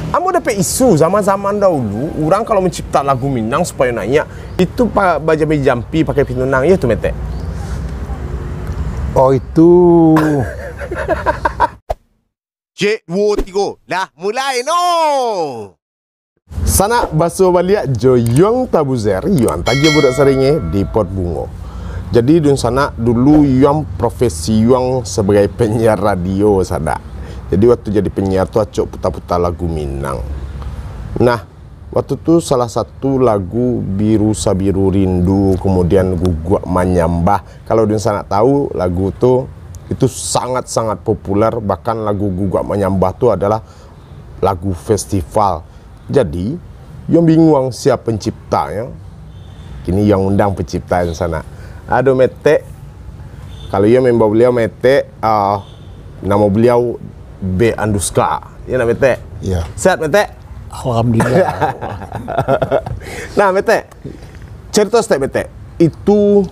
Amo dapat isu zaman-zaman dahulu, orang kalau mencipta lagu Minang supaya naik, itu baja jampi pakai pinunang, ya tu Mete. Oh itu. Cik, 2, 3, dah mulai no. Sana baso balik joyong tabuzer, yang tagi budak seringnya di Pot Bungo. Jadi dun sana dulu yang profesi yang sebagai penyiar radio sada. Jadi waktu jadi penyiar tu acok putar-putar lagu Minang. Nah, waktu tu salah satu lagu Biru Sabiru Rindu, kemudian Guguk Manyambah. Kalau dun sana tahu lagu tu itu sangat-sangat populer, bahkan lagu Guguk Manyambah tu adalah lagu festival. Jadi, yang bingung siapa penciptanya. Kini yang undang pencipta di sana. Aduh Mete, kalau ia membawa beliau Mete, nama beliau B. Anduska. Ya nak Mete? Ya. Sehat Mete? Alhamdulillah. Nah Mete, cerita step Mete. Itu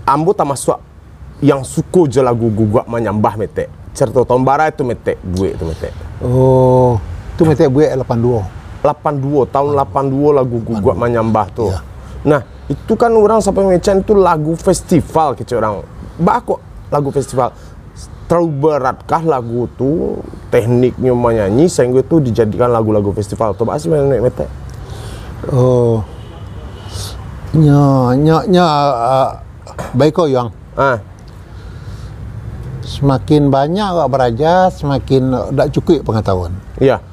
ambo tak masuk yang suka je lagu Guguk Manyambah Mete. Cerita tahun bara itu Mete, gue itu Mete. Oh, itu Mete gue 82. 82, tahun 82 lagu Guguk Manyambah tuh. Ya. Nah, itu kan orang sampai mencan itu lagu festival kecil orang. Kok lagu festival. Terlalu beratkah lagu tu tekniknya menyanyi sehingga itu dijadikan lagu-lagu festival. Coba sih Mete. Oh. Baik kok yang. Semakin banyak awak belajar, semakin tak cukup pengetahuan. Iya.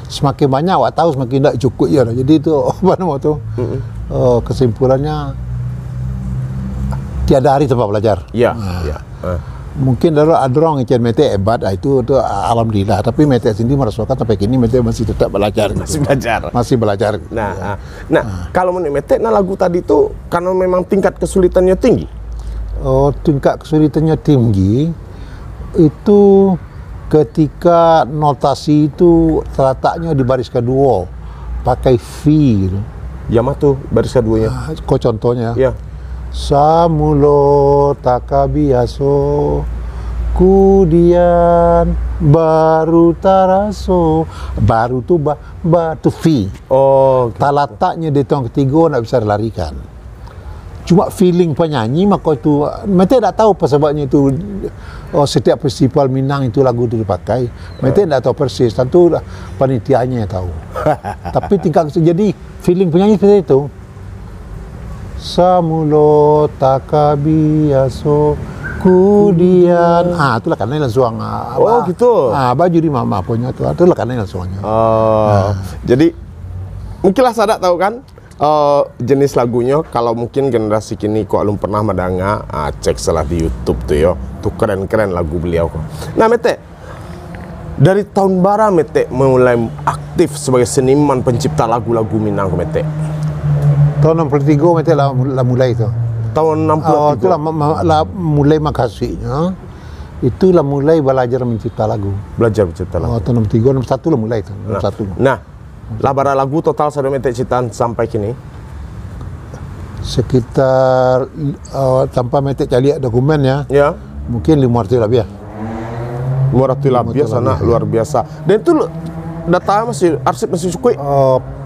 Semakin banyak awak tahu, semakin tak cukup ya. Jadi itu apa nama tu? Kesimpulannya tiada hari tanpa belajar. Iya. Iya. Mungkin ada orang yang Mete hebat, itu alhamdulillah. Tapi Mete sendiri merasakan sampai kini Mete masih tetap belajar. Masih belajar. Nah, kalau menurut Mete, lagu tadi itu karena memang tingkat kesulitannya tinggi. Oh, tingkat kesulitannya tinggi itu ketika notasi itu terletaknya di baris kedua, pakai V. Ya mah tuh baris keduanya. Kok contohnya? Ya. Samulo takabiaso kudian baru taraso, baru tu tu V. Oh, tak letaknya di tong ketiga nak bisa dilarikan. Cuma feeling penyanyi maka itu Mete tak tahu apa sebabnya itu. Setiap festival Minang itu lagu itu dipakai. Mete tak tahu persis, tentu panitianya yang tahu. Tapi tingkat jadi feeling penyanyi seperti itu. Samulo takabiaso kudian. Itulah karena langsung. Oh gitu. Baju di mama punya tu. Itulah karena langsungnya. Jadi mungkinlah sadak tahu kan jenis lagunya. Kalau mungkin generasi kini kok belum pernah mendengar, cek salah di YouTube tuh yo. Tuh keren-keren lagu beliau kok. Nah Mete, dari tahun bara Mete mulai aktif sebagai seniman pencipta lagu-lagu Minang Mete. Tahun 63 Mete lah mulai itu. Tahun 63. Itulah mulai makasihnya. Itulah mulai belajar mencipta lagu. Belajar mencipta lagu. Tahun 63, 61 lah mulai itu. Nah, labara lagu total sudah Mete ciptaan sampai kini? Sekitar tanpa Mete cari dokumen ya. Ya. Mungkin 500 lebih ya. 500 lebih sana luar biasa. Dan itu data masih arsip masih cukup.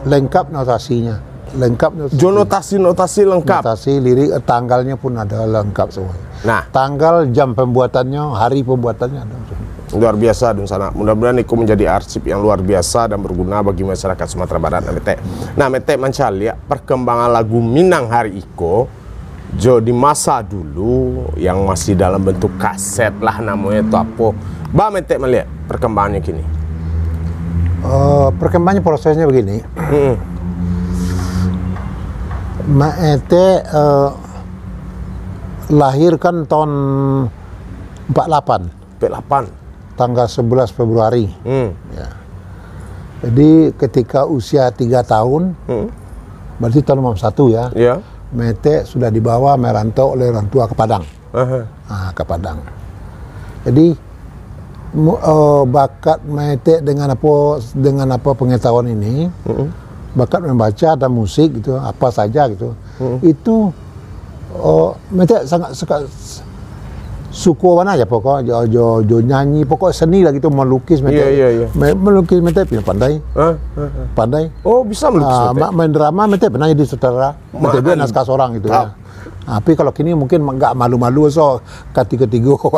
Lengkap notasinya. Lengkap notasi lengkap. Notasi lirik, tanggalnya pun ada lengkap semua. Nah, tanggal, jam pembuatannya, hari pembuatannya ada. Luar biasa dun sana. Mudah-mudahan itu menjadi arsip yang luar biasa dan berguna bagi masyarakat Sumatera Barat. Mete. Nah, Mete mencari perkembangan lagu Minang hari iko jo di masa dulu yang masih dalam bentuk kaset lah namanya itu apa. Mete melihat perkembangannya kini. Perkembangannya prosesnya begini. Mete lahir kan tahun 48. Tanggal 11 Februari. Ya. Jadi ketika usia 3 tahun, berarti tahun 61 ya. Yeah. Mete sudah dibawa merantau oleh orang tua ke Padang. Ke Padang. Jadi bakat Mete dengan apa pengetahuan ini, bakat membaca dan musik gitu, apa saja gitu. Itu Mete sangat suku mana aja pokok jo nyanyi pokok seni lah gitu melukis Iya. melukis mete pandai pandai Oh, bisa melukis mete. main drama mete pernah jadi sutradara mete dia naskah seorang gitu ya. Tapi kalau kini mungkin nggak malu-malu so ketiga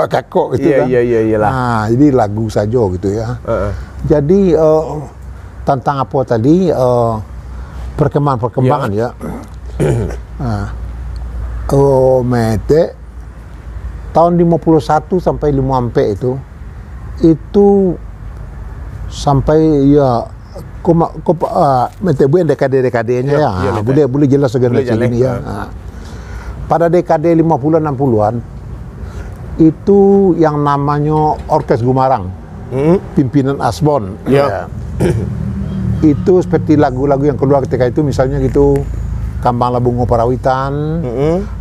kakok gitu kan. Iyalah. Nah, jadi lagu saja gitu ya. Jadi tentang apa tadi perkembangan ya. Mete tahun 51 sampai 54 itu sampai ya mete bukan dekade-dekadenya ya. Boleh jelas segala ini ya. Pada dekade 50-an 60-an itu yang namanya Orkes Gumarang. Pimpinan Asbon. Ya. Itu seperti lagu-lagu yang keluar ketika itu misalnya gitu Kambang Labungo Parawitan,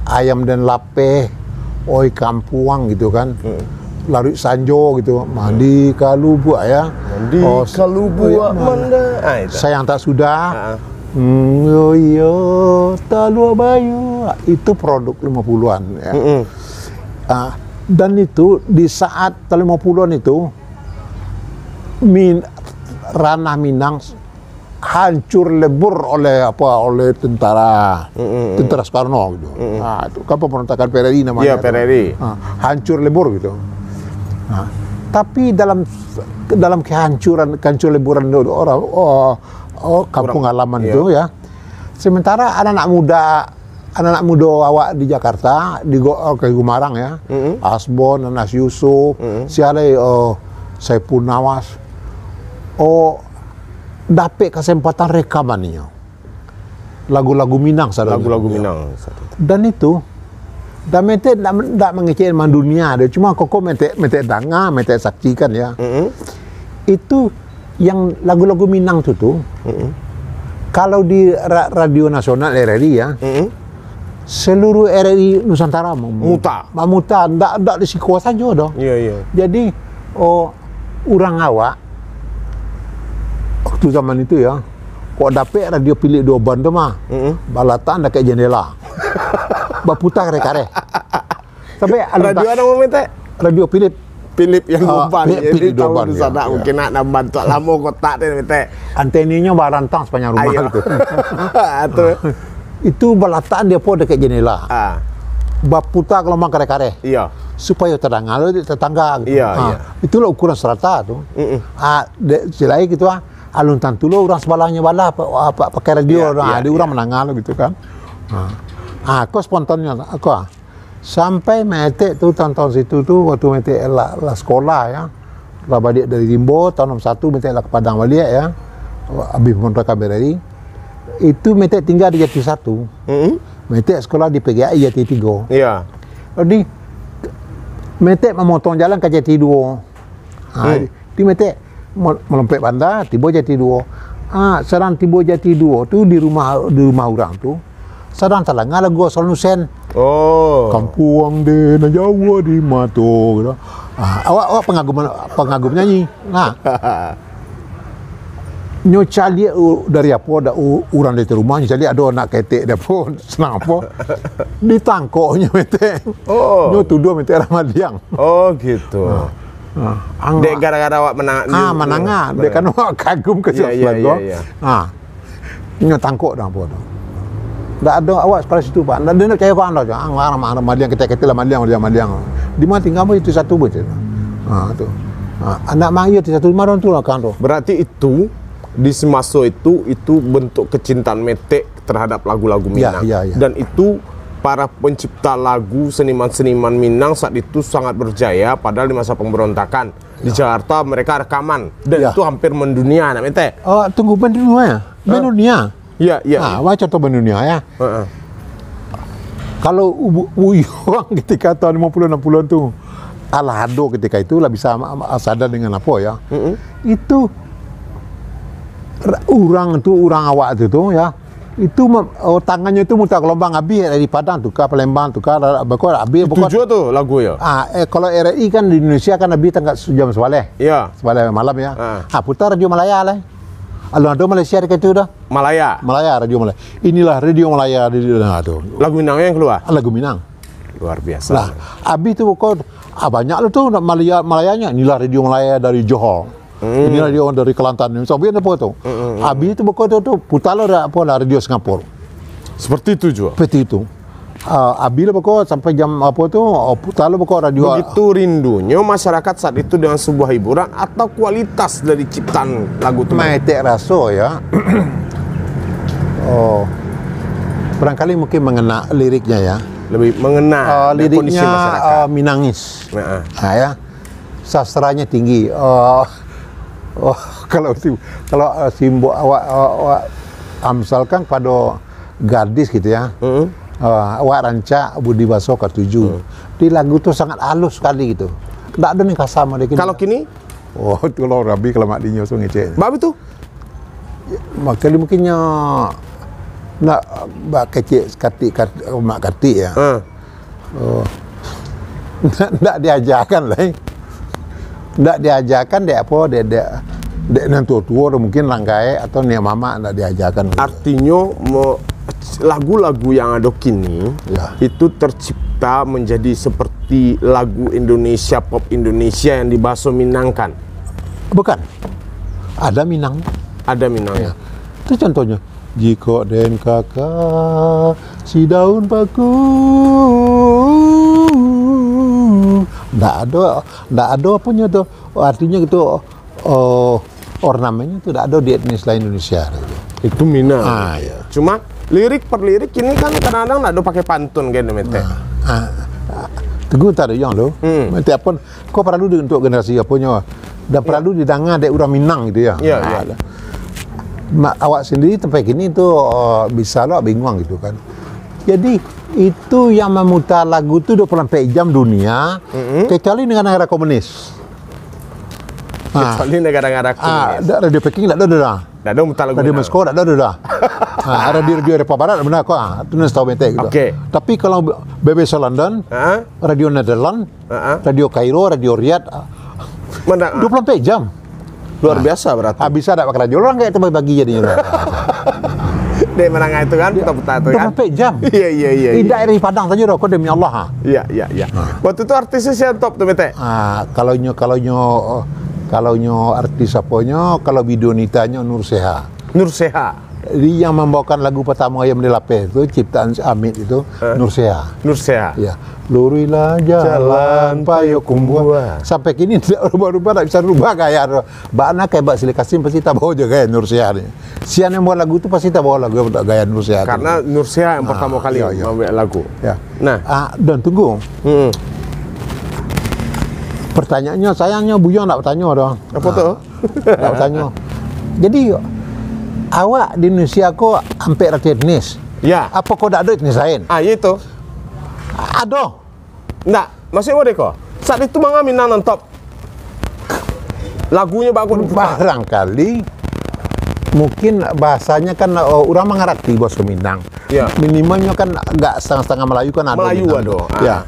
Ayam dan Lape, Oi Kampuang gitu kan. Larut Sanjo gitu, Mandi Kalubua ya. Mandi Kalubua Manda. Sayang Tak Sudah. Yo Talua Bayu itu produk 50-an ya. Dan itu di saat tahun 50-an itu ranah Minang hancur lebur oleh tentara Soekarno gitu. Nah, itu kan pemberontakan PRRI namanya. Iya, PRRI. Hancur lebur gitu. Nah, tapi dalam kehancuran leburan orang kampung halaman itu ya. Sementara anak-anak muda awak di Jakarta di Gumarang ya. Asbon, Anas Yusuf, sialai Saipul Nawas. Dapat kesempatan rekamannya. Lagu-lagu Minang Lagu-lagu Minang. Dan itu mete tidak mengecek dunia dia cuma koko mete saksikan ya. Itu yang lagu-lagu Minang tuh kalau di radio nasional RRI ya, seluruh RRI Nusantara muta ndak disikuasa saja dong. Iya. Jadi orang awak waktu zaman itu ya, kok dapet radio pilih 2 band mah, balatan dah kayak jendela, baputar kare. Tapi radio ada mau mete? Radio Philip yang Doban, Philip tahu Doban di sana mungkin nak bantu lama kotak deh mete. Anteninya barantang sepanjang rumah gitu. Itu balataan dia pun dekat jendela. Baputar gelombang kare-kare. Iya. Supaya terdengar tetangga. Gitu. Iya. Itulah ukuran serata tuh. Selain gitu alun tantulo orang sebelahnya bala pakai radio di orang menangal gitu kan. Aku spontannya aku sampai mete tuh tahun situ tuh waktu mete lah sekolah ya. Lah balik dari Rimbo tahun 61 mete lah ke Padang balik ya. Habis kontrak KBRI. Itu mete tinggal di Jati 1. Mete sekolah di PGI Jati 3. Iya. Jadi mete memotong jalan ke Jati 2. Di mete melompat bandar tiba Jati 2. Sedang tiba Jati 2 tu di rumah orang tu. Sedang talangah lagu Asal Nusen. Kampuang dena Jawa di mato gitu. Awak pengagum nyanyi. Nah. Nyocali dari apa ada orang dari rumah nyocali ada anak ketek dia pun senang apa ditangkoknya mete. Nyo tuduh mete Ramadiang. Gitu. Dek gara-gara awak menang. Dek kan awak kagum ke sesuatu. Nyo tangkok dah apa tu. Ndak ada awak sekolah situ Pak. Ndak ada percaya kau anda je. Ramadiang ketek-ketek lah Ramadiang. Di mana tinggal itu satu betul. Tu. Anak maya itu satu rumah tu lah kan tu. Berarti itu di semasa itu bentuk kecintaan mete terhadap lagu-lagu Minang. Dan itu para pencipta lagu seniman-seniman Minang saat itu sangat berjaya padahal di masa pemberontakan di Jakarta mereka rekaman dan itu hampir mendunia nak mete. Tunggu mendunia. Iya. Macam tu mendunia ya. Kalau Uyuang ketika tahun 50-60 tu Alhado ketika itu lah bisa sadar dengan apa ya. Itu orang awak itu ya itu tangannya itu muter gelombang habis dari Padang tukar Palembang tukar bakor habis tujuh tuh lagu ya. Kalau RRI kan di Indonesia kan habis tanggal jam Swaleh. Iya. Swaleh malam ya. Putar radio Malaya lah. Alun-alun Malaysia dekat itu dah. Malaya radio Malaya. Inilah radio Malaya di tu. Lagu Minang yang keluar. Lagu Minang. Luar biasa. Lah, habis tu kau banyak lah tuh Malayanya. Inilah radio Malaya dari Johor. Ini radio dari Kelantan. Sampai apa tu? Habis itu pokok tu putar lah radio Singapura. Seperti itu juga. Seperti itu. Habis lah pokok sampai jam apa tu putar lah pokok radio. Begitu rindunya masyarakat saat itu dengan sebuah hiburan atau kualitas dari ciptaan lagu itu. Maitek rasa ya. Barangkali mungkin mengena liriknya ya. Lebih mengena kondisi Liriknya masyarakat. Minangis. Ya. Sastranya tinggi. Kalau simbol awak misalkan pada gadis gitu ya. Awak rancak Budi Baso ke-7. Di lagu tu sangat halus sekali gitu. Tak ada nih kasar sama dia. Kalau kini? Tu lah Rabi kalau mak dinyo so ngecek. Babi tu? Makanya mungkinnya nak kecil mak katik ya. Nak diajarkan lah. Nak diajarkan dia apa dia nan tua mungkin langkai atau ni mama nak diajarkan. Artinya lagu-lagu yang ada kini Ya. itu tercipta menjadi seperti lagu Indonesia, pop Indonesia yang dibahasa Minangkan. Bukan. Ada Minang. Ada Minangnya. Itu contohnya. Jika den kakak si daun paku. Nggak ada apanya tu. Artinya itu ornamennya itu tidak ada di etnis lain Indonesia. Itu Minang. Ya. Cuma lirik per lirik ini kan kadang-kadang ada pakai pantun kan mete. Teguh tak ada yang tu. Mete apa? Kau perlu untuk generasi apanya. Dan perlu didengar dek orang Minang gitu ya. Ya. Awak sendiri sampai kini tu bisa lah bingung gitu kan. Jadi itu yang memutar lagu tu 24 jam dunia, kecuali negara-negara komunis. Kecuali negara-negara komunis. Radio Peking tak ada dah. Tak ada mutar lagu Radio Minang. Moskow tak ada dah. Radio Eropa Barat benar kok. Tu nak tahu betul gitu. Okey. Tapi kalau BBC London, Radio Netherlands, Radio Kairo, Radio Riyadh, Mana? 24 jam. Luar biasa berarti. Bisa tak pakai radio orang kayak itu bagi jadinya. Dek menang itu kan, putar-putar itu kan. 24 jam. Iya. Di daerah Padang saja dah kau demi Allah. Iya. Waktu itu artisnya siapa top tuh mete? Kalau nyo artis apanya, kalau video nitanya Nur Seha. Nur Seha. Dia yang membawakan lagu pertama yang dilapeh itu ciptaan Amit itu Nur Seha. Nur Seha. Ya, lurilah jalan payo kumbua. Sampai kini tidak rubah-rubah, tak bisa rubah gaya. Bana kayak Mbak Sili Kasim pasti tak bawa juga gaya Nur Seha ni. Sian yang buat lagu tu pasti tak bawa lagu gaya Nur Seha. Karena Nur Seha yang pertama kali membuat lagu. Ya. Nah, dan tunggu. Pertanyaannya sayangnya Buyong tak bertanya dah. apa tuh? Tak bertanya. Jadi awak di Indonesia kau hampir rata etnis. Ya. Apa kau tak ada etnis lain? Itu. Ada. Nggak, masih ada kok. Saat itu Mang Minang non top. Lagunya bagus. Barangkali mungkin bahasanya kan orang mengerti bahasa Minang. Ya. Minimalnya kan enggak setengah-setengah Melayu kan ada. Melayu Minang. ada. Ya.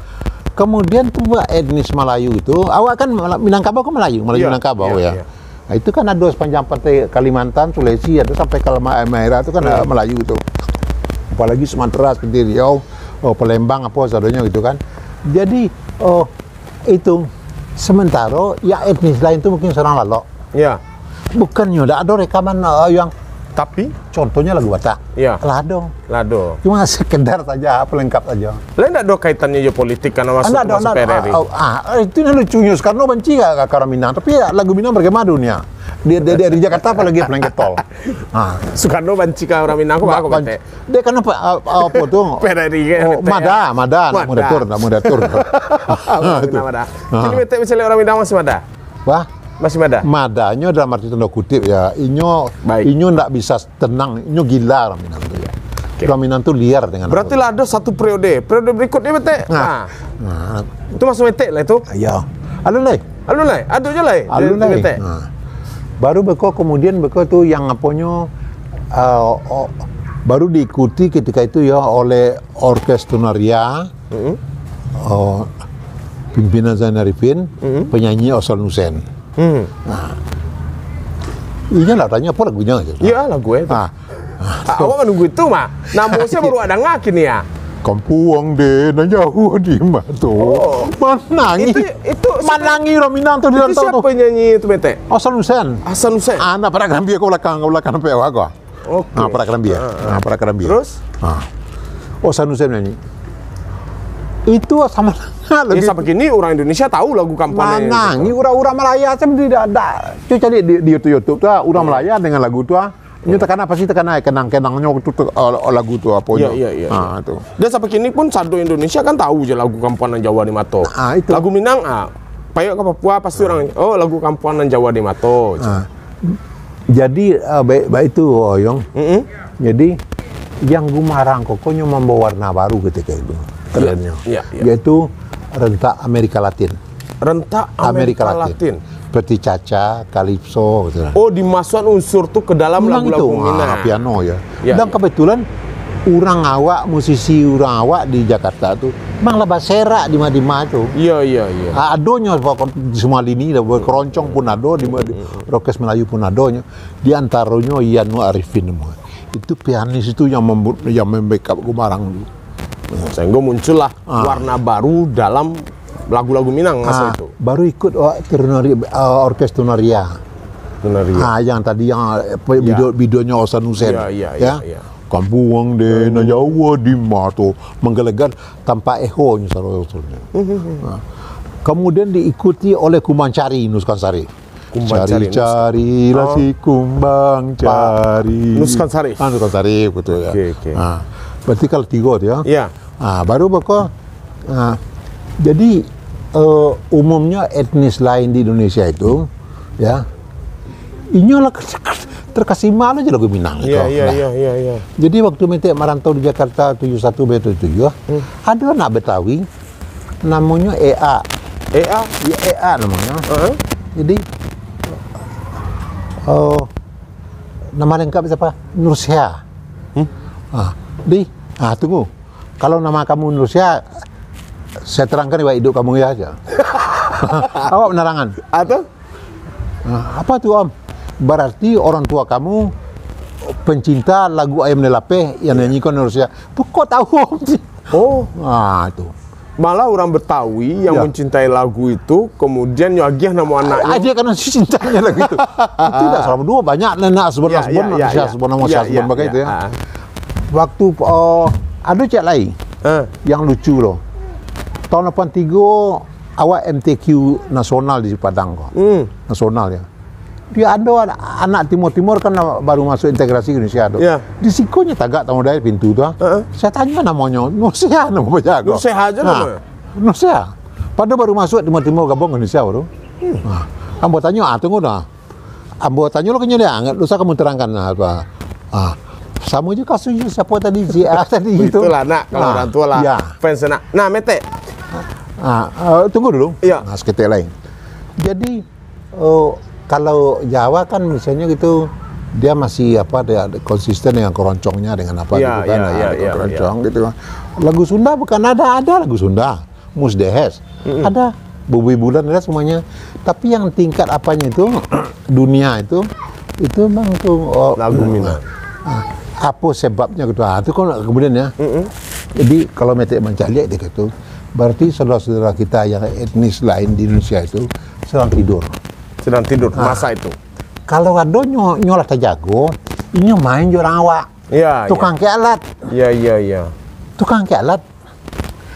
Kemudian tuh etnis Melayu itu, awak kan Minangkabau kan Melayu Ya, Minangkabau ya. ya. Nah, itu kan ada sepanjang pantai Kalimantan, Sulawesi, ada sampai Halmahera itu kan Melayu itu. Apalagi Sumatera seperti Riau, Palembang apa seadanya gitu kan. Jadi itu sementara ya etnis lain itu mungkin serang lalok. Ya. Bukannya ada rekaman yang Tapi contohnya lagu Batak. Ya. Lado. Cuma Sekedar saja pelengkap saja. lain enggak ada kaitannya je politik karena masuk PRRI. Itu yang lucunya Soekarno benci gak orang Minang, tapi ya lagu Minang bagaimana dunia. Dia dari Jakarta apalagi pelengkap tol. Soekarno benci ke orang Minang aku kata. Dia kan apa tuh? PRRI Mada, nak muda tur. Mada. Jadi bete misalnya orang Minang masih Mada. Wah, Masih Mada. madanya dalam arti tanda kutip ya. Inyo ndak bisa tenang, inyo gila orang Minang itu ya. Orang Minang itu liar dengan. Berarti lah ada satu periode berikutnya bete. Itu masuk bete lah itu. Iya. Alun lai. Ada je lah. Alun lai. Baru beko kemudian beko tu yang aponyo baru diikuti ketika itu ya oleh Orkes Tunaria. Pimpinan Zain Arifin, penyanyi Osol Nusen. Iya lah, tanya apa lagunya aja. Iya lagu itu. Awak menunggu itu mah. Namun saya baru ada ngak ini ya. Kampuang deh, na jauh di matu. Manangi. Itu Manangi orang Minang tuh di itu rantau tuh. siapa nyanyi itu Mete? Hasan Hussein. Hasan Hussein. Anak pada kerambia kau belakang sampai awak kau. Oke. Pada kerambia. Pada kerambia. Terus? Hasan Hussein nyanyi. Itu sama Ya sampai kini orang Indonesia tahu lagu kampanye. Manangi orang-orang Malaya saya tidak ada. Cuy cari di YouTube tuh orang Malaya dengan lagu tuh. Ini tekan apa sih tekan kenang-kenangnya waktu lagu tuh apa Iya. tuh. Dan sampai kini pun sado Indonesia kan tahu aja lagu Kampuanan Jawa di Mato. Itu. Lagu Minang, Payok ke Papua pasti orang, lagu Kampuanan Jawa di Mato. Jadi baik itu Oyong. Jadi yang Gumarang pokoknya membawa warna baru ketika itu. Trennya. Iya. Yaitu rentak Amerika Latin. Rentak Amerika Latin. Seperti Caca, Calypso gitu. Oh, dimasukkan unsur tuh ke dalam Memang lagu-lagu itu, Minang. piano ya. Ya, Dan kebetulan orang awak, musisi orang awak di Jakarta tuh, memang lebah serak di Madima itu. Iya. Adonya di semua lini, keroncong pun ada, di Rokes Melayu pun adanya. Di antaranya Yanu Arifin semua. Itu pianis itu yang membackup Gumarang dulu. Sehingga muncullah warna baru dalam lagu-lagu Minang masa itu. Baru ikut orkes Tunaria. Yang tadi yang videonya Hasan Hussein. Iya. Kampuang deh, na Jawa di Mato, menggelegar tanpa ehonya usulnya. Kemudian diikuti oleh Kumancari Nuskan Sari. Cari-carilah si kumbang cari. Nuskan Sari. Nuskan Sari betul ya. Oke. Berarti kalau tiga ya. Iya. Baru bakal. Jadi umumnya etnis lain di Indonesia itu, ya, inyolah terkasih malu aja lagu Minang itu. Iya. Jadi waktu Mete merantau di Jakarta 71 B77, ada anak Betawi, namanya EA. EA Namanya. Jadi nama lengkap siapa? Nursia. Tunggu. Kalau nama kamu Nursia, saya terangkan bahwa hidup kamu ya aja. Awak penerangan. Atau? Apa tuh Om? Berarti orang tua kamu pencinta lagu Ayam Lelape yang nyanyikan Nursia. Kok tahu Om? Oh. Itu. Malah orang Betawi yang mencintai lagu itu, kemudian nyagiah nama anaknya. Dia karena cintanya lagu itu. Tidak selama dua banyak nenek Asbon, nama begitu ya. Waktu ada cek lain yang lucu loh. Tahun 83 awak MTQ nasional di Padang kok. Nasional ya. Dia ada anak Timur kan baru masuk integrasi Indonesia tuh. Di sikonya tagak tamu dari pintu tuh. Saya tanya namanya, Nursia nama jago. Nursia aja namanya. Nursia. Padahal baru masuk Timur gabung Indonesia baru. Ambo tanya, tunggu dah. Ambo tanya lo kayaknya dia anget, lu kamu terangkan apa? Sama juga kasusnya siapa tadi tadi itu. Itulah nak, kalau orang tua lah. Fans nak. Nah, Mete. Tunggu dulu. Iya. Seketik lain. Jadi kalau Jawa kan misalnya gitu dia masih dia konsisten dengan keroncongnya dengan apa gitu kan. Keroncong gitu. Lagu Sunda bukan ada lagu Sunda. Musdehes. Ada Bubi Bulan ada semuanya. Tapi yang tingkat apanya itu dunia itu memang tuh lagu Minang. Apa sebabnya gitu. Itu kan kemudian ya. Jadi kalau Mete mencari itu berarti saudara-saudara kita yang etnis lain di Indonesia itu sedang tidur masa itu. Kalau ada nyolah jago, ini main orang awak. Tukang ke alat. Iya. Tukang ke alat.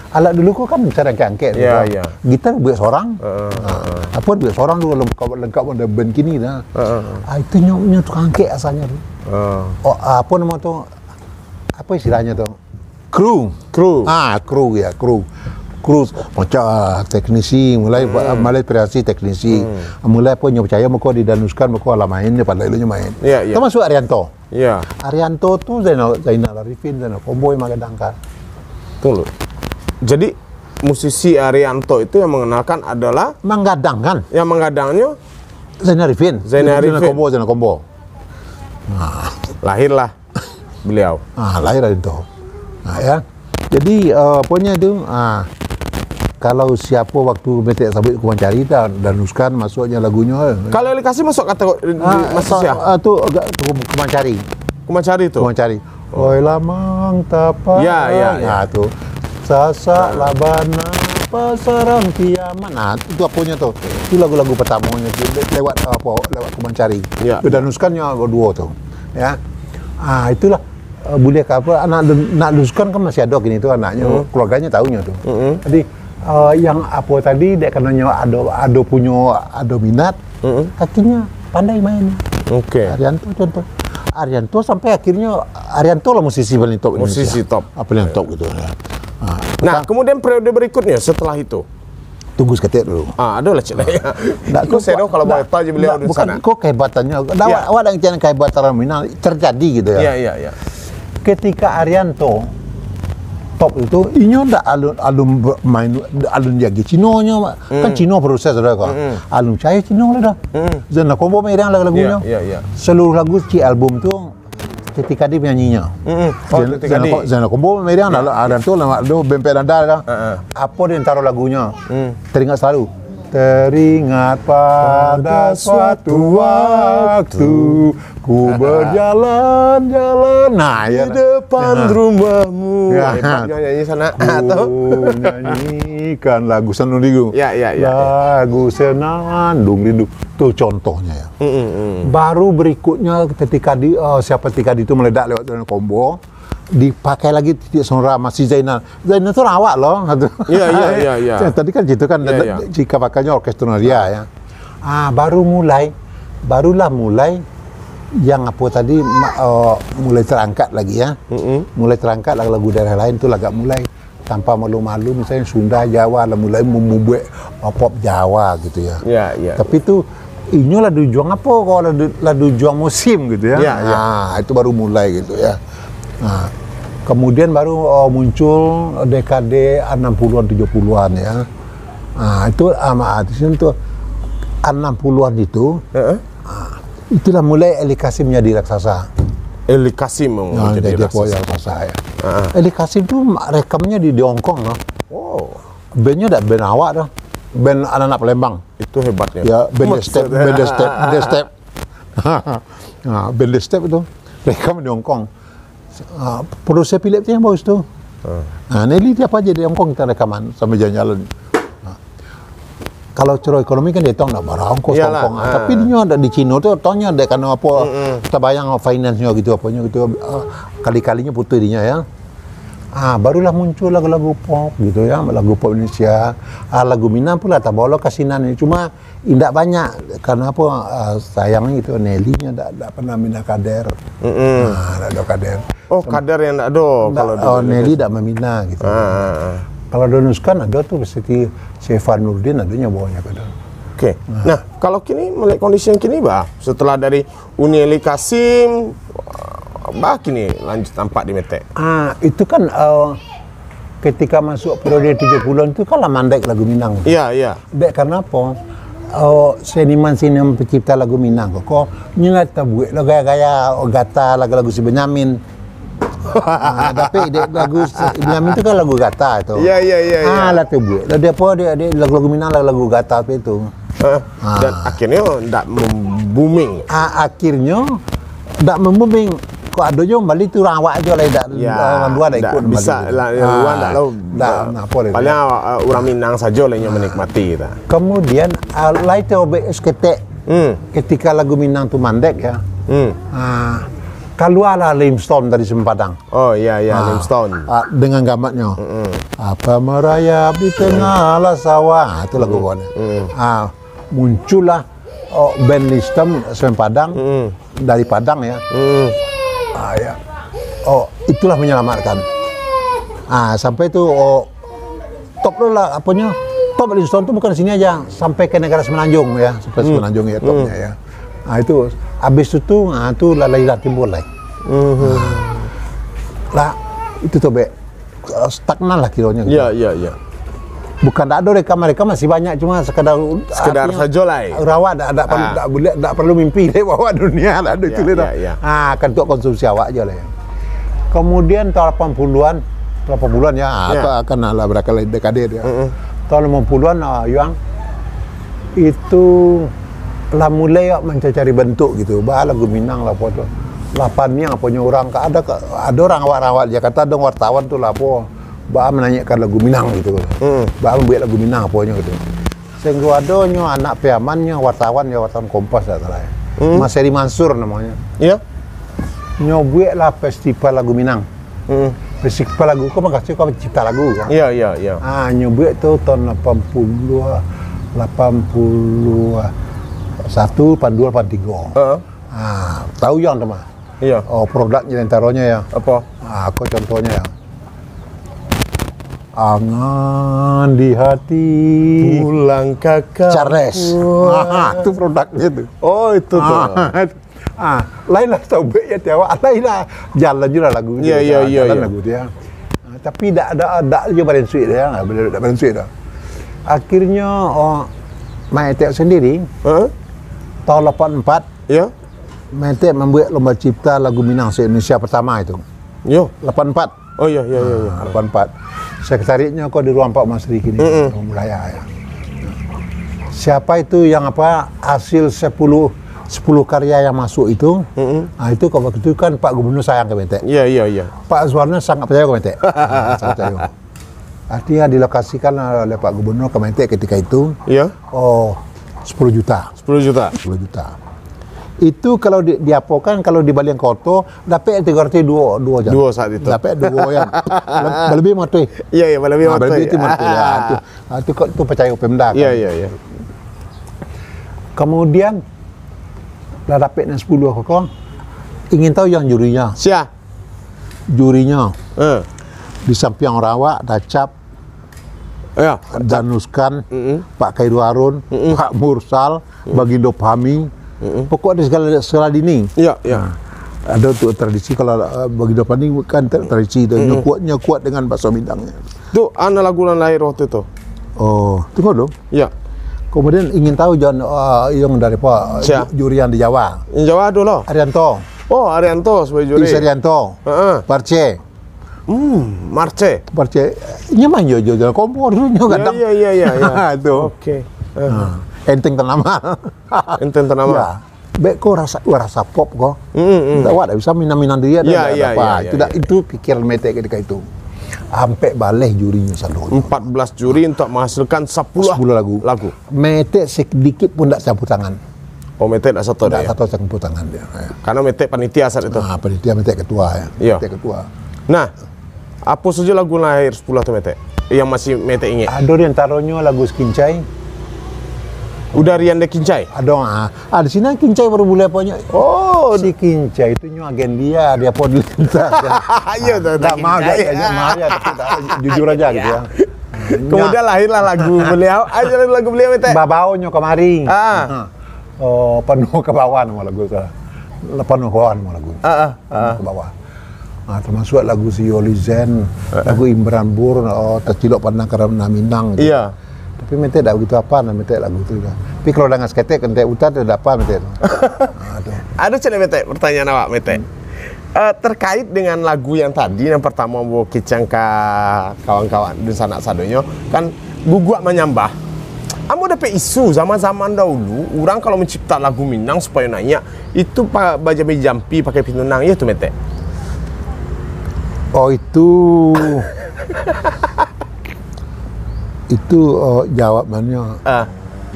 Alat dulu kan cara angke. Iya. Gitar buat seorang. Apa buat seorang dulu lengkap ada band kini dah. Itu nyonya tukang ke asalnya tuh. Apa nama tuh? Apa istilahnya tuh? Kru. Kru macam teknisi mulai kreasi teknisi mulai pun percaya muka didanuskan muka ala mainnya pada ilunya main. Termasuk Arianto. Arianto tuh Zainal Arifin dan Komboy Magadangka. Tunggu. Jadi musisi Arianto itu yang mengenalkan adalah menggadangkan. Yang menggadangnya Zainal Arifin. Zainal Kombo. Lahirlah beliau. Lahir Arianto. Ya. Jadi pokoknya itu kalau siapa waktu Mete Sabit Kumancari dan Nuskan masuknya lagunya. Kalau dikasih masuk kategori masuk siapa? Itu Kumancari. Kumancari itu. Kumancari. Oi lama Minang tapak. Nah, tuh. Sasak labana pasarang kiamat. Nah, itu apanya tuh? Itu lagu-lagu pertamanya lewat lewat Kumancari. Ya. Danuskannya dua tuh. Ya. Itulah boleh apa anak Danuskan kan masih ada gini tuh anaknya, keluarganya tahunya tuh. Jadi yang apa tadi dia kananya ada punya minat, kakinya pandai main. Oke. Arianto contoh. Arianto sampai akhirnya Arianto lah musisi paling top Indonesia. Musisi top. Paling top gitu ya. Nah, kemudian periode berikutnya setelah itu. Tunggu seketik dulu. Adalah cik ya. Kau saya kalau boleh tahu je beliau di sana. Bukan kok kehebatannya. Awak yang jangan kehebatan Minang terjadi gitu ya. Iya. Ketika Arianto top itu, inyo ndak alun main alun jagi Cinonya, kan Cino proses sudah kok. Alun saya Cino lah dah. Zana kombo merang lagu-lagunya. Iya. Seluruh lagu ci album tuh ketika dia penyanyinya. Zana kombo merang Arianto lah do bempet anda dah. Apa dia taruh lagunya? Teringat selalu. Teringat pada suatu waktu ku berjalan-jalan di depan rumahmu. Nyanyi sana atau nyanyikan lagu Senandung. Ya. Lagu Senandung Rindu. Itu contohnya ya. Baru berikutnya ketika siapa itu meledak lewat dengan combo, dipakai lagi titik sonora masih Zainal itu rawak loh. Iya. Tadi kan gitu kan, jika pakainya orkestralia ya. Barulah mulai yang apa tadi mulai terangkat lagi ya. Mulai terangkat lagu daerah lain tuh agak mulai tanpa malu-malu, misalnya Sunda, Jawa lah mulai membuat pop Jawa gitu ya. Iya. Tapi itu ini lah juang apa kalau lah juang musim gitu ya. Nah, itu baru mulai gitu ya. Nah, kemudian baru muncul dekade 60-an 70-an ya. Nah, itu artisnya itu 60-an itu. Itulah mulai Eli Kasim menjadi raksasa. Eli Kasim menjadi raksasa ya. Eli Kasim itu rekamnya di Hong Kong loh. Wow. Bandnya ada band awak dah. Band anak-anak Palembang. Itu hebatnya. Ya, band step. Nah, band step itu rekam di Hong Kong. Produser Philip yang bagus tuh. Nah, Nelly tiap aja di Hong Kong kita rekaman sampai jalan-jalan. Kalau cara ekonomi kan dia tahu nak barang kos Hong Kong. Tapi dia ada di Cina tuh, taunya ada karena apa? Kita bayang finance-nya gitu, apanya gitu. Kali-kalinya putus dia ya. Barulah muncul lagu-lagu pop gitu ya, lagu pop Indonesia. Lagu Minang pula tak bawa kasinan ini, cuma tidak banyak karena apa? Sayangnya itu Nelly-nya tidak pernah minta kader. Tidak ada kader. Oh, kader yang tidak ada kalau Nelly tidak meminta gitu. Kalau Danuskan ada tuh seperti Syefan Nurdin adanya bawahnya kader. Oke. Nah, kalau kini melihat kondisi yang kini, setelah dari Uni Eli Kasim, kini lanjut tampak di Metek. Itu kan ketika masuk periode 30-an itu kan lah mandek lagu Minang. Iya. Dek karena apa? Seniman pencipta lagu Minang kok nyelat buat gaya-gaya gata lagu-lagu si Benyamin. Tapi lagu Benyamin itu kan lagu gata itu. Iya. Lah tuh buat. Dia apa dia lagu Minang lagu gata itu. Dan akhirnya tidak booming. Akhirnya tidak booming. Kok ada je Bali tu rawak aja lah orang luar dah ikut bisa lah luar tak tahu paling orang Minang saja lah yang menikmati kita. Kemudian lain tu seketik ketika lagu Minang tu mandek ya. Keluarlah Limestone dari Sempadang. Oh iya Limestone dengan gambarnya apa merayap di tengah sawah itu lagu kawan. Muncullah band Limestone Sempadang dari Padang ya. Itulah menyelamatkan. Sampai itu top lah apanya. Top Limestone itu bukan sini aja, sampai ke negara Semenanjung ya, sampai Semenanjung ya topnya ya. Itu habis itu Laila timbul lagi. Lah itu tuh stagnan lah kilonya. Iya. Bukan tak ada rekam masih banyak, cuma sekedar saja lah. Rawat tak perlu mimpi deh bawa dunia lah itu kan untuk konsumsi awak aja lah. Kemudian tahun 80-an ya, akan lah berkali dekade ya. Tahun 80-an yang itu lah mulai mencari bentuk gitu. Lagu Minang lah foto. lapannya punya orang ada orang awak-awak Jakarta ada wartawan tuh lapo bah menanyakan lagu Minang gitu. Bah membuat lagu Minang apanya gitu. Sehingga adonyo anak peamannya wartawan Kompas tak salah. Mas Heri Mansur namanya. Iya. Nyobuat lah festival lagu Minang. Festival lagu kok makasih kau cipta lagu kan? Iya. Nyobuat tuh tahun 82 82 83. Tahu yang teman? Iya. Oh, produknya antaranya ya. Apa? Aku contohnya ya. Angan di hati Pulang kakak. Charles. Itu produknya tuh. Oh, itu tuh. Lain lah sobek ya tiawa. Lain lah jalan juga lagu. Iya. Lagu dia. Tapi tidak ada juga badan suit ya, nggak boleh badan suit dah. Akhirnya Maitek sendiri tahun 84 Ya. Maitek membuat lomba cipta lagu Minang se-Indonesia pertama itu. Yo. 84. Oh iya. 84. Sekretariatnya kok di ruang Pak Mas Riki ini, Ruang Budaya ya. Siapa itu yang hasil 10 karya yang masuk itu? Itu kalau itu kan Pak Gubernur sayang ke Maitek. Iya. Pak Azwarna sangat percaya ke Maitek. Sangat percaya. Artinya dilokasikan oleh Pak Gubernur ke Maitek ketika itu. Iya. 10 juta. 10 juta. 10 juta. Itu kalau diapokan kalau di Baliang Koto dapat 302 jam. Dua saat itu. Dapat 2 yang lebih matui. Iya, lebih matui. Lebih itu matui ya. Itu percaya Pemda. Iya. Kemudian dah dapat 10 kok. Ingin tahu yang jurinya. Siapa? Jurinya di samping Rawa, Dacap, Ya. Danuskan, Pak Kairu Harun, Pak Mursal, Bagindo Pami. Pokoknya segala dini. Iya. Ada untuk tradisi kalau Bagindo Pami kan tradisi itu kuat dengan bakso Minangnya. Tuh, ana lagu lahir waktu itu. Oh, tunggu dong. Iya. Kemudian ingin tahu yang dari Pak juri yang di Jawa. Yang Jawa dulu. Arianto. Oh, Arianto sebagai juri. Arianto. Parce. Marce. Parce. Nyaman jo kompor dulu kadang. Iya. Itu. Oke. Enteng tanaman. Enten tanaman. Ya. Bek kok rasa pop kok. Tak bisa minang dia Iya. Itu pikiran Maitek ketika itu. Sampai balik jurinya satu. 14 juri untuk menghasilkan 10 lagu. Maitek sedikit pun tak campur tangan. Oh, Maitek tak satu Tak ya. satu campur tangan dia. Karena Maitek panitia saat itu. Panitia Maitek ketua ya. Iya. Maitek ketua. Nah, apa saja lagu lahir 10 atau Maitek? Yang masih Maitek ingat? Ada di antaranya lagu Kincai. Udah Rian de Kincai? Ada. Di sini Kincai baru boleh punya. Oh, Si Kincai itu agen dia pun dilintas. iya Tak mau ya, jujur aja gitu ya. Kemudian lahirlah lagu beliau. Aja lagu beliau Maitek. Babaunya kemari. Oh, Penuh ke bawah nama lagu saya. Penuh ke bawah nama lagu. Ke bawah. Termasuk lagu si Yoli Zen, lagu Imran Bur, tercilok pandang karena Minang. Gitu. Iya. Tapi Maitek tak begitu apa, Maitek lagu itu. Tapi kalau dengan sketek, Maitek utar tidak apa Maitek. Ada cerita Maitek, pertanyaan awak Maitek. Terkait dengan lagu yang tadi, yang pertama mau kicang ke kawan-kawan di sana sadonyo, kan guguk menyambah. Kamu dapat isu zaman-zaman dahulu, orang kalau mencipta lagu Minang supaya nanya, itu baca jampi pakai pinunang, ya tuh Maitek. Oh itu jawabannya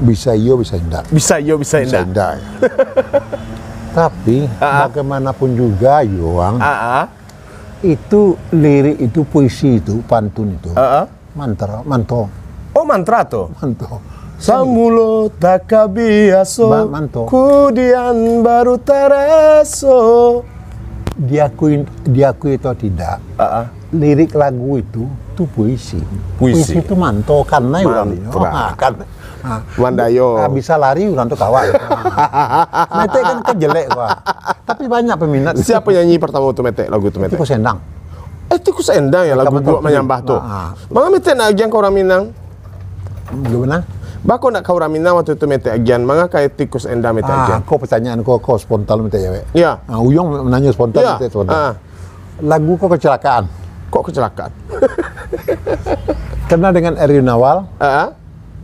bisa iya bisa enggak. Bisa enggak. Ya. Tapi bagaimanapun juga Yoang, itu lirik itu puisi itu pantun itu manto. Oh, mantra tuh. Manto. Samulo takabiaso manto. Kudian baru taraso. Diakui atau tidak, lirik lagu itu puisi. Puisi itu manto karena Mandayo. Bisa lari orang tuh kawan. Maitek kan kejelek gua. Tapi banyak peminat. Siapa nyanyi pertama itu Maitek lagu itu Maitek? Tikus Endang. Tikus Endang ya lagu gua menyambah tuh. Maka Maitek nak agian kau orang Minang. Gimana? Bako nak kau orang Minang waktu itu Maitek agian. Maka kayak Tikus Endang Maitek agian. Kau pertanyaan kau spontan Maitek ya. Iya. Uyong menanya spontan Maitek spontan. Lagu kau kecelakaan. Kok kecelakaan? Kenal dengan Erwin Nawal?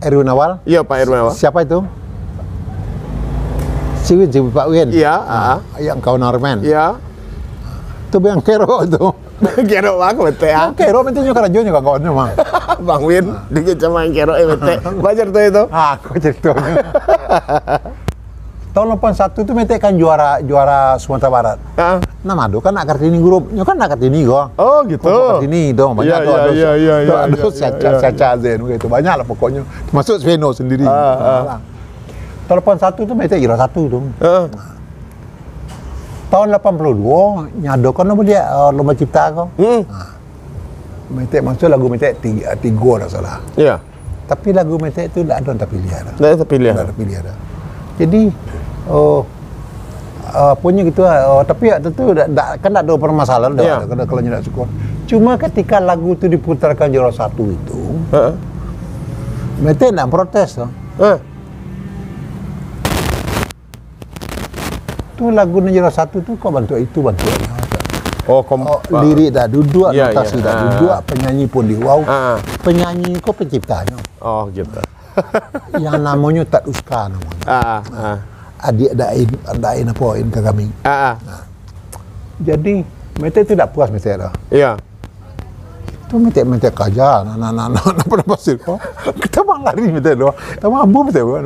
Erwin Nawal? Iya, Pak Erwin Nawal. Siapa itu? Si Pak Win. Iya. Yang kawan Norman. Iya. Itu yang kero itu. Kero aku bete ah. Kero mentenya karajonya kawannya mah. Bang Win, dikit sama yang kero bete. Belajar tuh itu. Aku ceritanya. Tahun 81 itu Mete kan juara Sumatera Barat. Ah. Nama do kan nak Kartini grup, nyo kan nak Kartini go. Oh gitu. Kartini dong, banyak tuh ada. Ada caca zen gitu, banyak lah pokoknya. Termasuk Sveno sendiri. Tahun 81 itu Mete juara 1 dong. Tahun 82 nyado kan dia lomba cipta kok. Mete masuk lagu Mete tiga dah salah. Iya. Tapi lagu Mete itu tidak ada pilihan. Tidak ada pilihan. Tidak ada pilihan. Jadi punya gitu tapi ya tentu kan tak ada permasalahan dah kalau tidak suka. Cuma ketika lagu itu diputarkan juara 1 itu, Mete nak protes toh. Itu lagu juara 1 tu kau bantu itu. Lirik dah duduk, notasi dah duduk, penyanyi pun di wow. Penyanyi kau penciptanya. Oh gitu. Yang namanya Tak Uska namanya. Adik dain apain ke kami. Jadi Mete tidak puas Mete dah. Iya. Tu Mete kaja, apa pasir kau. Kita bang lari Mete doa. Kita mampu Mete doa.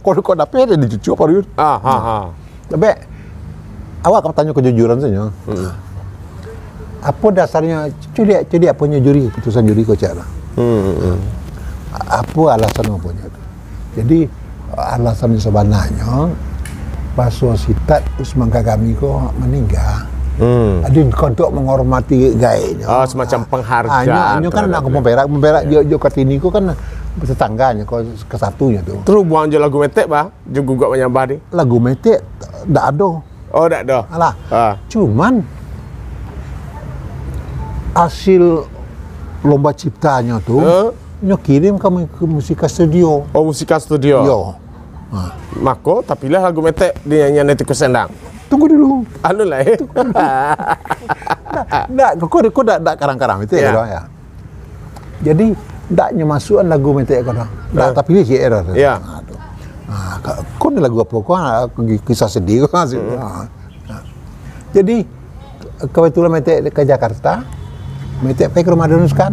Kau dapat dia dicuci apa dia? Tapi awak akan tanya kejujuran saja. Apa dasarnya? Curi apanya juri, putusan juri kau cakap. Apa alasan apanya? Jadi alasan sebenarnya pas Sitat Usman Kagami kau meninggal. Ada untuk menghormati gayanya. Oh, semacam penghargaan. Hanya kan nak memperak jo Kartini kau kan tetangganya kau kesatunya tu. Terus buang je lagu Mete bah, juga menyambah ni. Lagu Mete tak ada. Oh, tak ada. Alah. Cuman hasil lomba ciptanya tu nyo kirim ke Musika Studio. Oh, Musika Studio. Yo. Mako tapi lah lagu Mete dia nyanyi Tikus Sendang. Tunggu dulu. Anu lah. Kau dak karang-karang Mete ya. Jadi daknya masukan lagu Mete kau dah. Dak tapi dia era. Ya. Kau ni lagu apa? Kau kisah sedih kau. Jadi kebetulan Mete ke Jakarta. Mete pergi ke rumah Danuskan.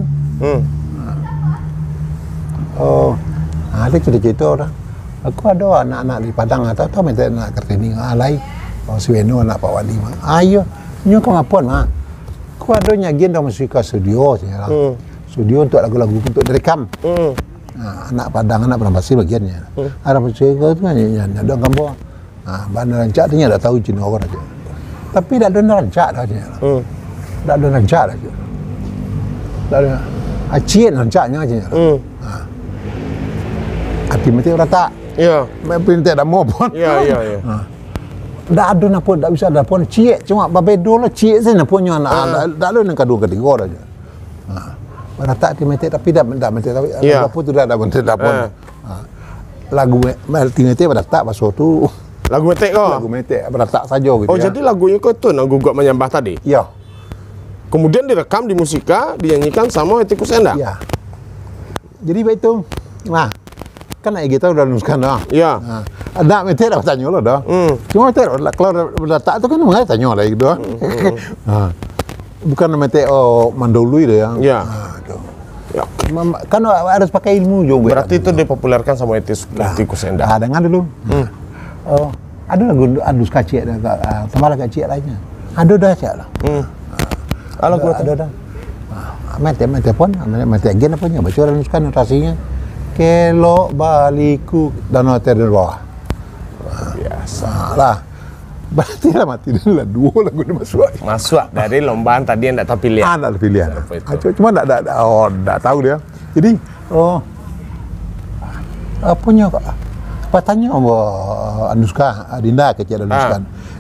Ada cerita-cerita orang. Aku ada anak-anak di Padang atau Mete nak Kartini alai. Si Weno anak Pak Wali mah. Ayo, nyo kau ngapun mah. Aku ada nyagian dalam Musika Studio studio untuk lagu-lagu untuk direkam. Anak Padang, anak Penambasi bagiannya. Ada musika tu kan nyanyi ada gambar. Bandar rancak tu dah tahu Cina orang aja. Tapi tak ada rancak dah aja. Tak ada rancak dah aja. Tak ada acien rancaknya aja. Hati Mete rata. Ya. Perintah dah mau pun. Ya. Tak ada apa, tak bisa ada pun. Cik, cuma babedo lah cik saya nak punya anak. Tak ada yang kedua ketiga aja. Rata hati Mete tapi tak Mete tapi apa tu dah Mete dah pun. Lagu Mete pada tak pasal tu. Lagu Mete kau? Lagu Mete pada tak saja gitu. Oh, jadi lagunya kau tu nak gugat menyambah tadi? Ya. Kemudian direkam di Musika, dinyanyikan sama Tikus Sendang? Ya. Jadi begitu. Kan kita udah nuliskan dah. Ya. Ada Mete dah tanya lah dah. Cuma Mete kalau letak tu kan mengai tanya lah gitu. Bukan Mete mandului dia. Ya. Ya. Kan harus pakai ilmu juga. Berarti itu dipopulerkan sama Tikus Sendang. Dengar dulu. Ada lagu Andus Kacik tambah lagi Kacik lainnya. Ada dah cak lah. Ada dah. Mete pun Mete again apa nya baca nuliskan notasinya. Kelok baliku dan hotel di bawah. Biasa lah. Berarti lah mati dulu lah. Dua lagu ni masuk dari lombaan tadi yang tak tahu pilihan. Tak pilihan. Cuma tak tahu dia. Jadi punya patanya Anuska Dinda kecil Anuska.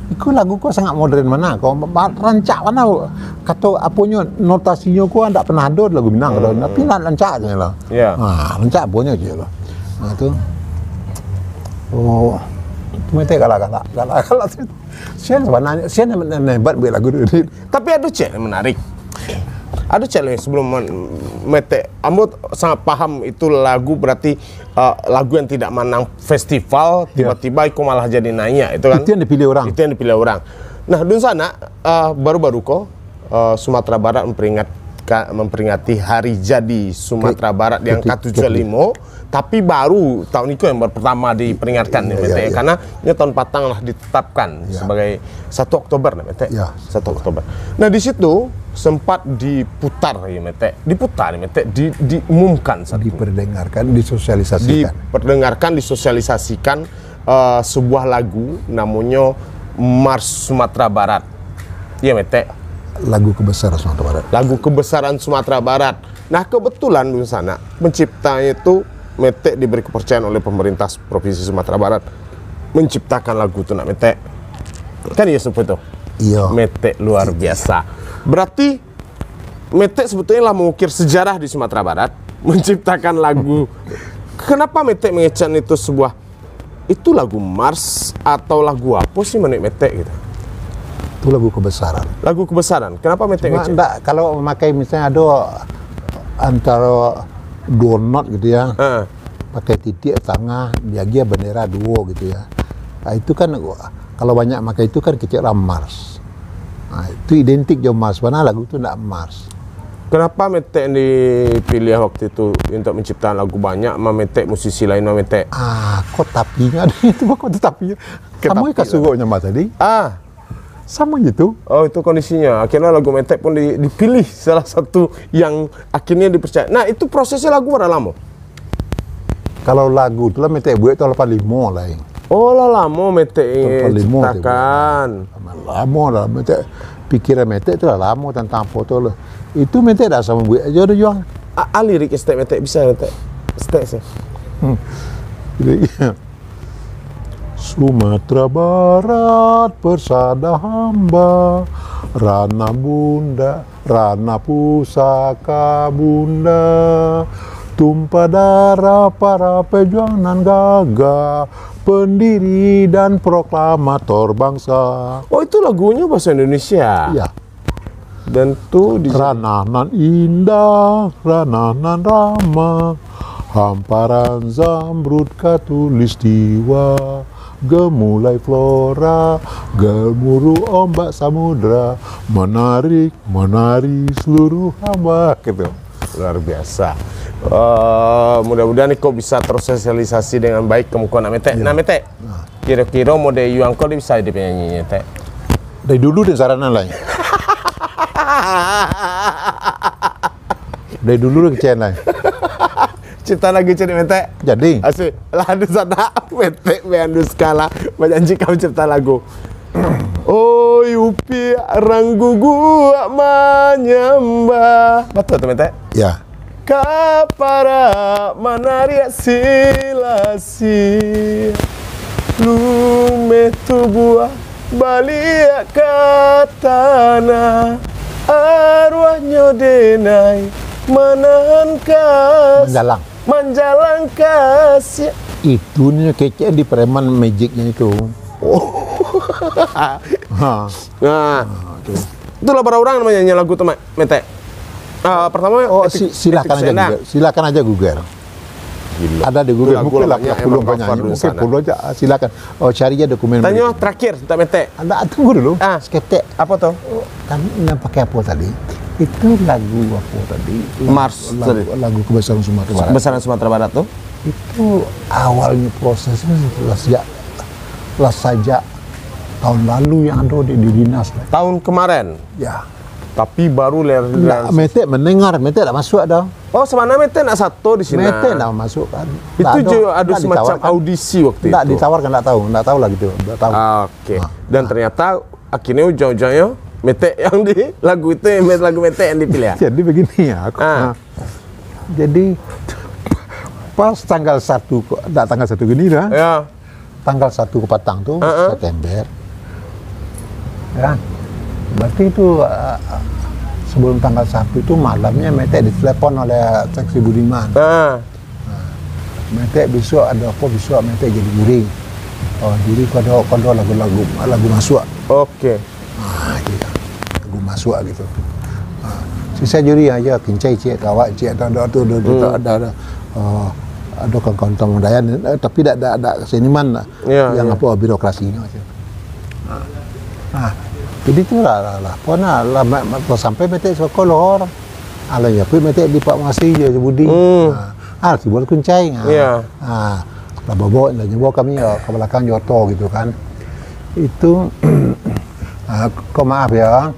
Iku lagu kau sangat modern mana? Kau rancak mana? Kata apunya notasinya kau tak pernah ada lagu Minang kalau tapi nak rancak je lah. Ya. Rancak apunya je lah. Tu. Tu Mete kalah. Sian sebenarnya sian hebat buat lagu ni. Tapi ada cek yang menarik. Ada challenge sebelum Mete. Ambo sangat paham itu lagu berarti lagu yang tidak menang festival tiba-tiba itu malah jadi naik itu kan. Itu yang dipilih orang. Itu yang dipilih orang. Nah, dun sana baru-baru kok Sumatera Barat memperingati hari jadi Sumatera Barat yang ke-75, tapi baru tahun itu yang pertama diperingatkan nih, Mete, karena ini tahun patang lah ditetapkan sebagai 1 Oktober nih, Mete. 1 Oktober. Nah, di situ sempat diputar ya, Mete. Diumumkan diperdengarkan, disosialisasikan sebuah lagu namanya Mars Sumatera Barat. Iya, Mete. Lagu kebesaran Sumatera Barat. Lagu kebesaran Sumatera Barat. Nah, kebetulan di sana penciptanya itu Mete diberi kepercayaan oleh pemerintah Provinsi Sumatera Barat menciptakan lagu itu, nak Mete. Kan iya seperti itu. Iya. Mete luar biasa. Berarti Mete sebetulnya lah mengukir sejarah di Sumatera Barat, menciptakan lagu. Kenapa Mete mengecen itu itu lagu Mars atau lagu apa sih menurut Mete gitu? Itu lagu kebesaran. Lagu kebesaran. Kenapa Mete ngecen? Enggak, kalau memakai misalnya ada antara 2 not gitu ya, pakai titik tengah, dia bendera 2 gitu ya. Nah, itu kan kalau banyak pakai itu kan kecil Mars. Nah, itu identik jo Mars, mana lagu itu enggak Mars. Kenapa Mete yang dipilih waktu itu untuk menciptakan lagu banyak, Mete musisi lain Mete? Kok tapinya itu kok tapinya. Kamu kasugonya Mas tadi? Sama gitu. Oh, itu kondisinya. Akhirnya lagu Mete pun dipilih salah satu yang akhirnya dipercaya. Nah, itu prosesnya lagu berapa lama? Kalau lagu itu lah Mete buat itu 85 lah. Oh, lama Mete ciptakan. Lama lah Mete. Pikiran Mete itu lah lama tentang foto lah. Itu Mete dah sama buat aja udah juang. Lirik estek Mete bisa Mete. Estek sih. Sumatera Barat persada hamba, Rana Bunda, Rana Pusaka Bunda, tumpah darah para pejuang nan gagah, pendiri dan proklamator bangsa. Oh, itu lagunya bahasa Indonesia? Iya. Dan tuh di Rana nan indah, Rana nan ramah, hamparan zamrud katulistiwa, gemulai flora, gemuruh ombak samudra, menari seluruh hamba gitu. Luar biasa. Mudah-mudahan kau bisa tersosialisasi dengan baik ke muka nak Mete. Nah, Mete, kira-kira mode yang kau bisa di penyanyinya, Teh? Dari dulu dan saranan lah. Dari dulu kecil lah. Cipta lagi cari Mete. Jadi asik lah ada sana Mete beandu skala berjanji kau cipta lagu. Oh yupi ranggu gua menyembah. Betul tuh Mete? Ya. Kapara manaria silasi lume tubuah balik ke tanah arwahnya denai menahan menjalang. Menjalang kasih. Itu nih kece di preman magicnya itu. Nah, itulah para orang namanya lagu tuh Mete. Pertama silakan aja Google. Gila. Ada di Google, mungkin lah puluh penyanyi, mungkin puluh aja silakan. Cari aja dokumen. Tanya terakhir, tak Mete. Anda tunggu dulu. Skeptek. Apa tuh? Kan yang pakai apa tadi? Itu lagu apa tadi? Mars. Lagu kebesaran Sumatera Barat. Kebesaran Sumatera Barat tuh? Itu awalnya prosesnya sejak tahun lalu yang ada di dinas. Tahun kemarin? Ya. Tapi baru Mete mendengar, Mete tak masuk dah. Oh, semana Mete nak satu di sini. Mete tak masuk kan. Itu juga ada semacam audisi waktu itu. Tak ditawarkan, tak tahu lah gitu. Tahu. Oke. Dan ternyata akhirnya ujung-ujungnya Mete yang di lagu itu, lagu Mete yang dipilih. Jadi begini ya. Jadi pas tanggal 1 gini dah. Ya. Tanggal 1 ke Patang tuh September. Ya. Berarti itu sebelum tanggal 1 itu malamnya Mete ditelepon oleh Seksi Budiman. Mete besok ada apa, besok Mete jadi juri. Juri kodo lagu masuk. Oke. Gitu. Lagu masuk gitu. Sisa juri aja kincai cik kawak cik ada kawan-kawan Dayan, tapi tidak ada seniman yang apa birokrasinya. Jadi tu lah pun lah sampai metek sekolor. Ala ya pi metek di Pak Masih je Budi. Timbul kuncai. Ya. Lah bawa lah nyoba kami ke belakang Joto gitu kan. Itu kau maaf ya.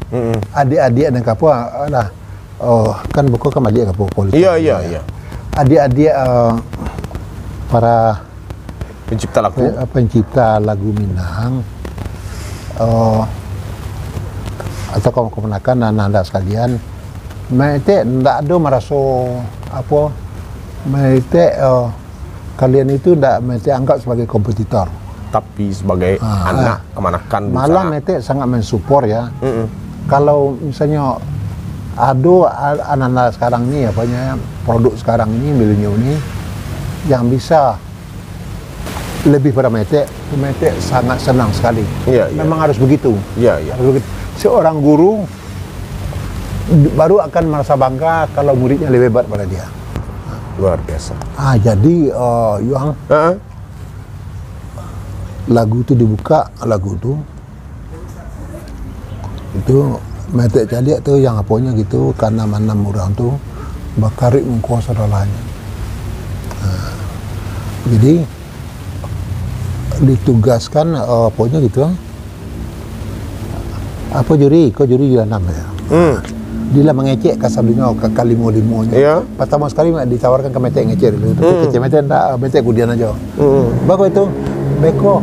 Adik-adik dan kapur lah. Kan buku kan adik kapur politik. Iya. Adik-adik para pencipta lagu Minang atau kaum keponakan dan anda sekalian, mereka tidak ada merasa apa, mereka kalian itu tidak mereka anggap sebagai kompetitor, tapi sebagai anak kemanakan. Malah mereka sangat mensupport ya. Kalau misalnya ada anak-anak sekarang ini apanya produk sekarang ini milenial ini yang bisa lebih pada metek sangat senang sekali. Memang harus begitu. Harus begitu. Seorang guru baru akan merasa bangga kalau muridnya lebih hebat pada dia. Luar biasa. Jadi Yuang, lagu itu dibuka, lagu itu metek calik tu yang apanya gitu, karena mana orang tu bakarik mengkuasa saudaranya. Jadi ditugaskan apanya gitu, apa juri juga namanya. Dia lah mengecek kasabinya kalimo-limonya. Pertama sekali ditawarkan ke metek ngecek dulu. Kecek metek tak, metek kemudian aja. Bagus itu, beko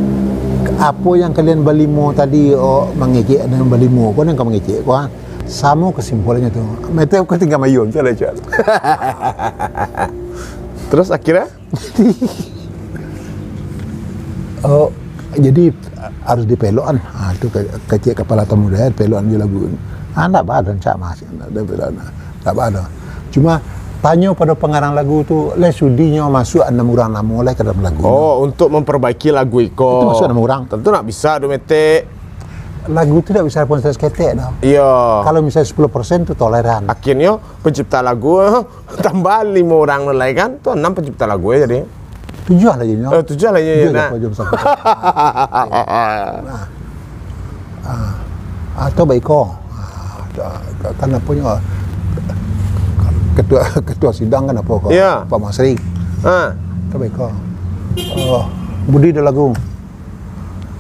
apa yang kalian balimo tadi mengecek dan balimo, kau yang kau mengecek, kau sama kesimpulannya tu. Metek kau tinggal mayun, saya lecet. Terus akhirnya? Jadi harus dipelokan. Itu kecil kepala tamu dia pelokan dia lagu. Tak ada cak masih tak ada. Cuma tanya pada pengarang lagu tu, le sudinya masuk 6 orang nama oleh ke dalam lagu. Untuk memperbaiki lagu itu. Itu masuk 6 orang. Tentu nak bisa metek. Lagu tu tak bisa pun ketek dah. Iya. Kalau misalnya 10% tu toleran. Akhirnya pencipta lagu tambah 5 orang mulai kan, tu 6 pencipta lagu ya jadi. 7 lah jadinya. 7 lah ya. Atau Baiko. Kan apa punya ketua sidang kan apa kok? Pak Masri. Atau Baiko. Budi dah lagu.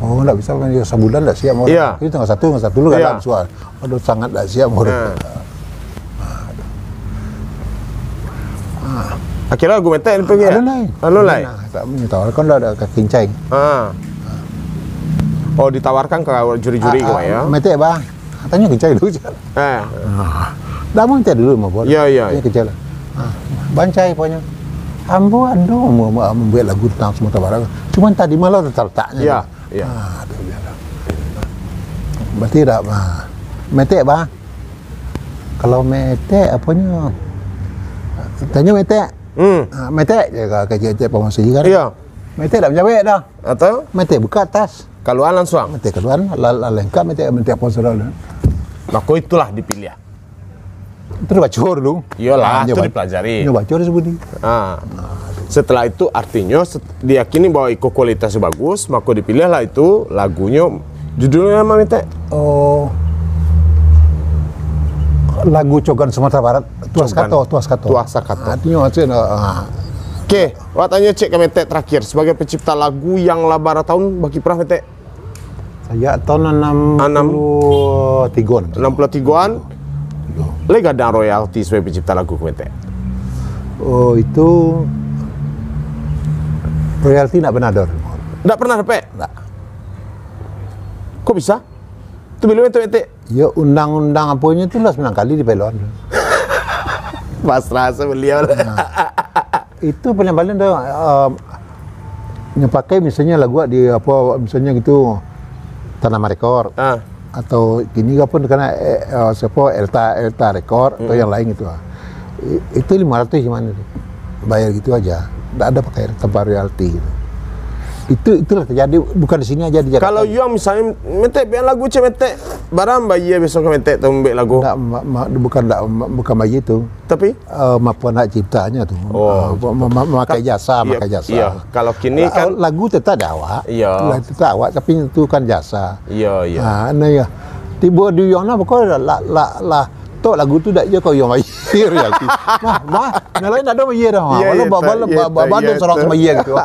Tak bisa kan dia sebulan tak siap orang. Itu tengah satu dulu kan dalam soal. Aduh sangat tak siap orang. Akhirnya lagu metek ni pergi. Anu lain. Tak ditawarkan dah ada kincai. Ditawarkan ke juri-juri ke ya. Metek bang. Tanya kincai dulu je. Dah metek dulu mau. Ya. Kincai lah. Bancai punya. Ambo membuat lagu tentang Sumatera Barat. Cuma tadi malah letaknya. Ya. Berarti tak metek bang. Kalau metek apanya? Tanya metek. Metek je kecil-kecil pemasukan kan? Iya. Metek tak menjawab dah. Atau? Metek buka atas. Keluar langsung? Metek keluar, lengkap metek apa saudara. Maka itulah dipilih. Itu bacor dulu. Iyalah, itu dipelajari. Ini bacor disebut. Setelah itu artinya diyakini bahwa kualitasnya bagus, maka dipilihlah itu lagunya. Judulnya nama metek? Lagu Cogan Sumatera Barat, Tuas Kato. Artinya Oke, awak tanya cek ke metek terakhir sebagai pencipta lagu yang labara tahun bagi pernah metek? Saya tahun 63-an. Lega ada royalti sebagai pencipta lagu ke metek? Itu royalti nak benar dor. Tak pernah dapat? Tak. Kok bisa? Itu bila metek? Ya undang-undang apanya tu lah 9 kali dipelon. Mas rasa beliau lah. Itu paling dah yang pakai misalnya lagu di apa misalnya gitu Tanah Rekor atau kini apa karena siapa Elta Rekor atau yang lain gitu. Itu 500 gimana tu? Bayar gitu aja. Tak ada pakai tanpa royalti gitu. Itulah terjadi bukan di sini aja di Jakarta. Kalau you misalnya metek biar lagu cek metek barang bayi besok ke metek tu mbek lagu. Bukan bayi itu. Tapi apa nak ciptanya tu. Memakai jasa. Iya. Kalau kini kan lagu tetap ada awak. Iya. Tetap awak tapi itu kan jasa. Iya. Nah ya. Tiba di yang nak kau lah tok lagu tu dak je kau yang air ya. Mah, yang lain tak ada air dah. Ya, Walau badun seorang sama air gitu.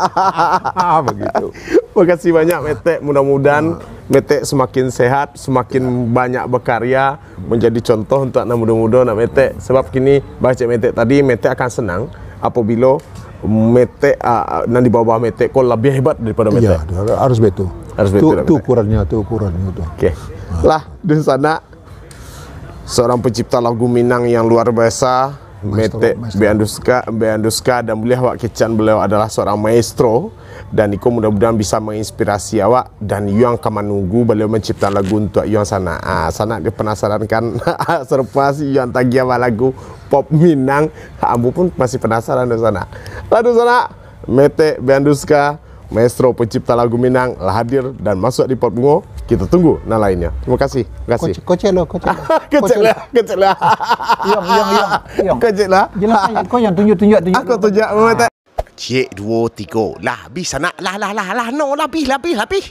Begitu. Terima kasih banyak Metek, mudah-mudahan Metek semakin sehat, semakin banyak berkarya, menjadi contoh untuk anak muda-muda nak Metek. Sebab kini baca Metek tadi, Metek akan senang apabila Metek dan di bawah Metek kau lebih hebat daripada Metek. Ya, harus betul. Harus betul. Tu ukurannya tu. Okey. Lah di sana seorang pencipta lagu Minang yang luar biasa, Metek Beanduska, dan beliau awak kecan beliau adalah seorang maestro, dan Niko mudah-mudahan bisa menginspirasi awak dan yang akan menunggu beliau menciptakan lagu untuk yang sana. Sana dia penasaran kan selepas yang tagi apa lagu pop Minang, ambu pun masih penasaran di sana. Lalu sana Metek Beanduska, maestro pencipta lagu Minang lah hadir dan masuk di Pot Bungo. Kita tunggu nah lainnya. Terima kasih. Kocek lah. Kecil lah. Yang. Kecil lah. Jelas kau yang tunjuk. Aku tunjuk Metek. Cik 2 3. Lah, habis anak. Lah. No, lah, habis.